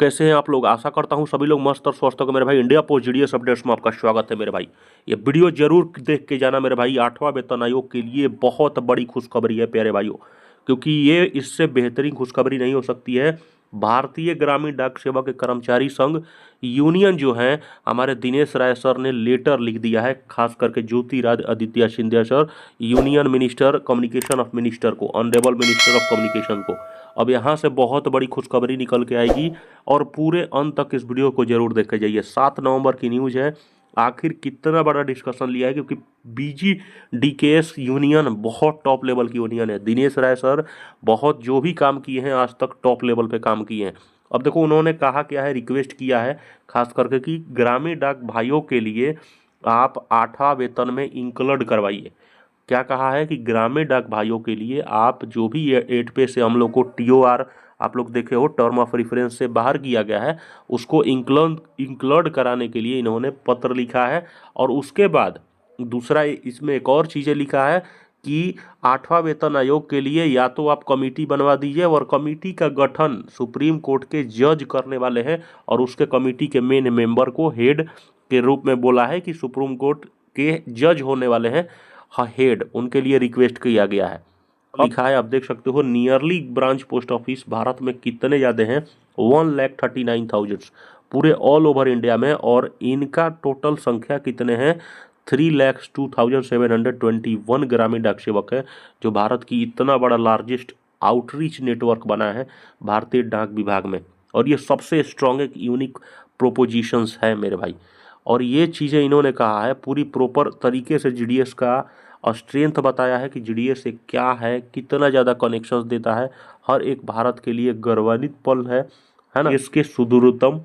कैसे हैं आप लोग? आशा करता हूं सभी लोग मस्त और स्वस्थ होंगे मेरे भाई। इंडिया पोस्ट जीडीएस अपडेट्स में आपका स्वागत है मेरे भाई। ये वीडियो जरूर देख के जाना मेरे भाई। 8वां वेतन आयोग के लिए बहुत बड़ी खुशखबरी है प्यारे भाइयों, क्योंकि ये इससे बेहतरीन खुशखबरी नहीं हो सकती है। भारतीय ग्रामीण डाक सेवा के कर्मचारी संघ यूनियन जो है, हमारे दिनेश राय सर ने लेटर लिख दिया है, खास करके Jyotiraditya Scindia sir, union minister communication of minister को, ऑनरेबल मिनिस्टर ऑफ कम्युनिकेशन को। अब यहाँ से बहुत बड़ी खुशखबरी निकल के आएगी और पूरे अंत तक इस वीडियो को जरूर देख के जाइए। 7 नवंबर की न्यूज है। आखिर कितना बड़ा डिस्कशन लिया है, क्योंकि बीजीडीकेएस यूनियन बहुत टॉप लेवल की यूनियन है। दिनेश राय सर बहुत जो भी काम किए हैं आज तक टॉप लेवल पे काम किए हैं। अब देखो उन्होंने कहा क्या है, रिक्वेस्ट किया है खास करके कि ग्रामीण डाक भाइयों के लिए आप 8वां वेतन में इंक्लूड करवाइए। क्या कहा है कि ग्रामीण डाक भाइयों के लिए आप जो भी 8 पे से हम लोग को टीओआर आप लोग देखे हो, टर्म ऑफ रेफरेंस से बाहर किया गया है, उसको इंक्लूड कराने के लिए इन्होंने पत्र लिखा है। और उसके बाद दूसरा इसमें एक और चीज़ें लिखा है कि 8वां वेतन आयोग के लिए या तो आप कमेटी बनवा दीजिए, और कमेटी का गठन सुप्रीम कोर्ट के जज करने वाले हैं, और उसके कमेटी के मेन मेंबर को हेड के रूप में बोला है कि सुप्रीम कोर्ट के जज होने वाले हैं हेड, उनके लिए रिक्वेस्ट किया गया है। लिखा है आप देख सकते हो, nearly branch post office Bharat में कितने ज़्यादा हैं, 1,39,000 पूरे ऑल ओवर इंडिया में, और इनका टोटल संख्या कितने हैं, 3,02,721 ग्रामीण डाक सेवक है, जो भारत की इतना बड़ा लार्जेस्ट आउटरीच नेटवर्क बना है भारतीय डाक विभाग में। और ये सबसे स्ट्रॉन्ग एक यूनिक प्रोपोजिशंस है मेरे भाई। और ये चीज़ें इन्होंने कहा है पूरी प्रॉपर तरीके से जीडीएस का स्ट्रेंथ बताया है कि जीडीएस एक क्या है, कितना ज़्यादा कनेक्शंस देता है, हर एक भारत के लिए गौरवान्वित पल है ना। इसके सुदूरतम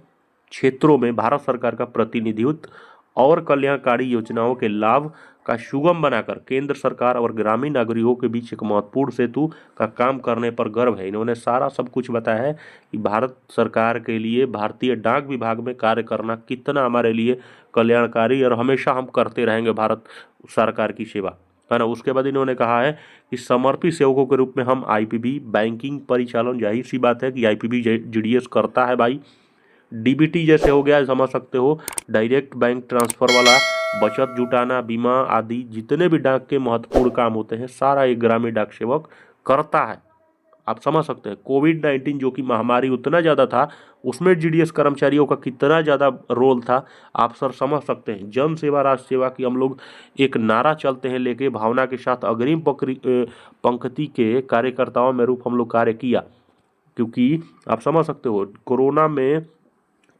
क्षेत्रों में भारत सरकार का प्रतिनिधित्व और कल्याणकारी योजनाओं के लाभ का सुगम बनाकर केंद्र सरकार और ग्रामीण नागरिकों के बीच एक महत्वपूर्ण सेतु का काम करने पर गर्व है। इन्होंने सारा सब कुछ बताया है कि भारत सरकार के लिए भारतीय डाक विभाग में कार्य करना कितना हमारे लिए कल्याणकारी, और हमेशा हम करते रहेंगे भारत सरकार की सेवा, है ना। उसके बाद इन्होंने कहा है कि समर्पित सेवकों के रूप में हम आईपीबी बैंकिंग परिचालन, जाहिर सी बात है कि आईपीबी जीडीएस करता है भाई। डीबीटी जैसे हो गया, समझ सकते हो, डायरेक्ट बैंक ट्रांसफर वाला, बचत जुटाना, बीमा आदि जितने भी डाक के महत्वपूर्ण काम होते हैं सारा एक ग्रामीण डाक सेवक करता है। आप समझ सकते हैं कोविड-19 जो कि महामारी उतना ज़्यादा था, उसमें जीडीएस कर्मचारियों का कितना ज़्यादा रोल था, आप सर समझ सकते हैं। जन सेवा राष्ट्र सेवा की हम लोग एक नारा चलते हैं लेके, भावना के साथ अग्रिम पंक्ति के कार्यकर्ताओं में रूप हम लोग कार्य किया, क्योंकि आप समझ सकते हो कोरोना में,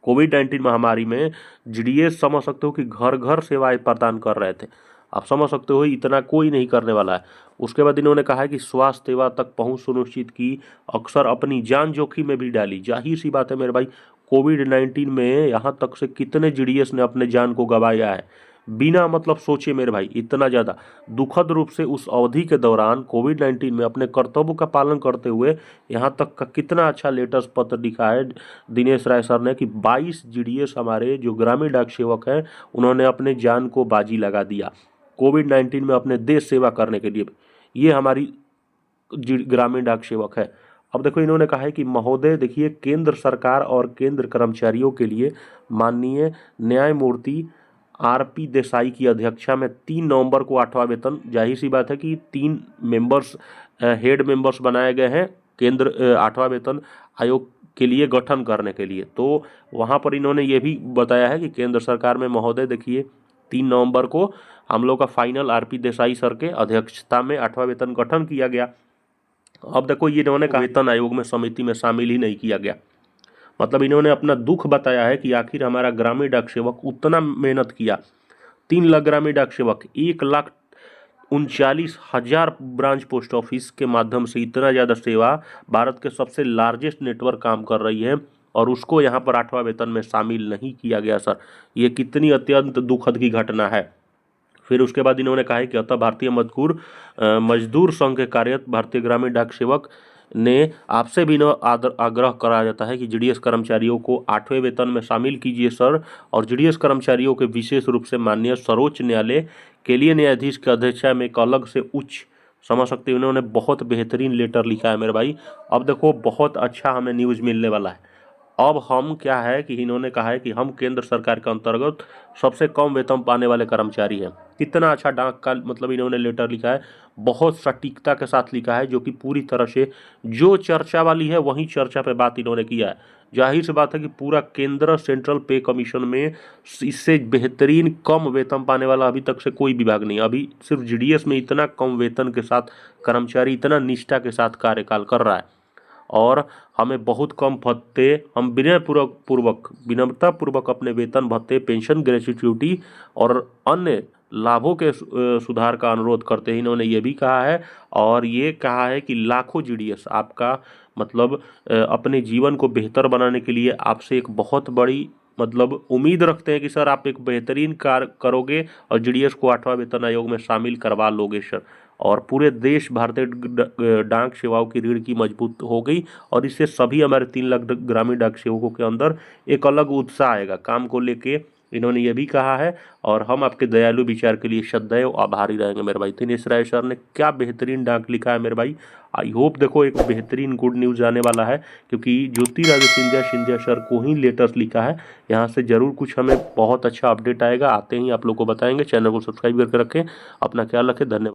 कोविड-19 महामारी में जीडीएस समझ सकते हो कि घर घर सेवाएं प्रदान कर रहे थे। आप समझ सकते हो इतना कोई नहीं करने वाला है। उसके बाद इन्होंने कहा है कि स्वास्थ्य सेवा तक पहुंच सुनिश्चित की, अक्सर अपनी जान जोखिम में भी डाली। जाहिर सी बात है मेरे भाई, कोविड-19 में यहाँ तक से कितने जीडीएस ने अपने जान को गंवाया है बिना मतलब सोचे मेरे भाई, इतना ज़्यादा दुखद रूप से उस अवधि के दौरान कोविड-19 में अपने कर्तव्य का पालन करते हुए यहाँ तक का कितना अच्छा लेटेस्ट पत्र लिखा है दिनेश राय सर ने कि 22 जीडीएस हमारे जो ग्रामीण डाक सेवक हैं, उन्होंने अपने जान को बाजी लगा दिया कोविड-19 में अपने देश सेवा करने के लिए। ये हमारी ग्रामीण डाक सेवक है। अब देखो इन्होंने कहा है कि महोदय देखिए, केंद्र सरकार और केंद्र कर्मचारियों के लिए माननीय न्यायमूर्ति आरपी देसाई की अध्यक्षता में 3 नवंबर को 8वां वेतन, जाहिर सी बात है कि 3 मेंबर्स हेड मेंबर्स बनाए गए हैं केंद्र 8वां वेतन आयोग के लिए गठन करने के लिए। तो वहाँ पर इन्होंने ये भी बताया है कि केंद्र सरकार में महोदय देखिए 3 नवंबर को हम लोग का फाइनल आरपी देसाई सर के अध्यक्षता में 8वां वेतन गठन किया गया। अब देखो ये इन्होंने वेतन आयोग में समिति में शामिल ही नहीं किया गया, मतलब इन्होंने अपना दुख बताया है कि आखिर हमारा ग्रामीण डाक सेवक उतना मेहनत किया। 3 लाख ग्रामीण डाक सेवक, 1,39,000 ब्रांच पोस्ट ऑफिस के माध्यम से इतना ज़्यादा सेवा, भारत के सबसे लार्जेस्ट नेटवर्क काम कर रही है, और उसको यहाँ पर 8वां वेतन में शामिल नहीं किया गया सर। ये कितनी अत्यंत दुखद की घटना है। फिर उसके बाद इन्होंने कहा है कि अतः भारतीय मजदूर संघ के कार्यरत भारतीय ग्रामीण डाक सेवक ने आपसे भी आग्रह करा जाता है कि जीडीएस कर्मचारियों को 8वें वेतन में शामिल कीजिए सर, और जीडीएस कर्मचारियों के विशेष रूप से माननीय सर्वोच्च न्यायालय के लिए न्यायाधीश की अध्यक्षता में एक अलग से उच्च, समझ सकते हो इन्होंने बहुत बेहतरीन लेटर लिखा है मेरे भाई। अब देखो बहुत अच्छा हमें न्यूज़ मिलने वाला है। अब हम क्या है कि इन्होंने कहा है कि हम केंद्र सरकार के अंतर्गत सबसे कम वेतन पाने वाले कर्मचारी हैं। कितना अच्छा डाक का मतलब इन्होंने लेटर लिखा है, बहुत सटीकता के साथ लिखा है, जो कि पूरी तरह से जो चर्चा वाली है वही चर्चा पे बात इन्होंने किया है। जाहिर सी बात है कि पूरा केंद्र सेंट्रल पे कमीशन में इससे बेहतरीन कम वेतन पाने वाला अभी तक से कोई विभाग नहीं। अभी सिर्फ जीडीएस में इतना कम वेतन के साथ कर्मचारी इतना निष्ठा के साथ कार्यकाल कर रहा है, और हमें बहुत कम भत्ते, हम विनम्रता पूर्वक अपने वेतन भत्ते, पेंशन, ग्रेच्युटी और अन्य लाभों के सुधार का अनुरोध करते हैं। इन्होंने ये भी कहा है, और ये कहा है कि लाखों जीडीएस आपका मतलब अपने जीवन को बेहतर बनाने के लिए आपसे एक बहुत बड़ी मतलब उम्मीद रखते हैं कि सर आप एक बेहतरीन कार्य करोगे और जीडीएस को 8वां वेतन आयोग में शामिल करवा लोगे सर। और पूरे देश भारतीय डाक सेवाओं की रीढ़ की मजबूत हो गई, और इससे सभी हमारे 3 लाख ग्रामीण डाक सेवकों के अंदर एक अलग उत्साह आएगा काम को लेके। इन्होंने ये भी कहा है, और हम आपके दयालु विचार के लिए सदैव आभारी रहेंगे मेरे भाई। दिनेश राय सर ने क्या बेहतरीन डाक लिखा है मेरे भाई। आई होप देखो एक बेहतरीन गुड न्यूज़ आने वाला है, क्योंकि ज्योतिरादित्य सिंधिया सर को ही लेटर्स लिखा है। यहाँ से जरूर कुछ हमें बहुत अच्छा अपडेट आएगा, आते ही आप लोग को बताएंगे। चैनल को सब्सक्राइब करके रखें, अपना ख्याल रखें, धन्यवाद।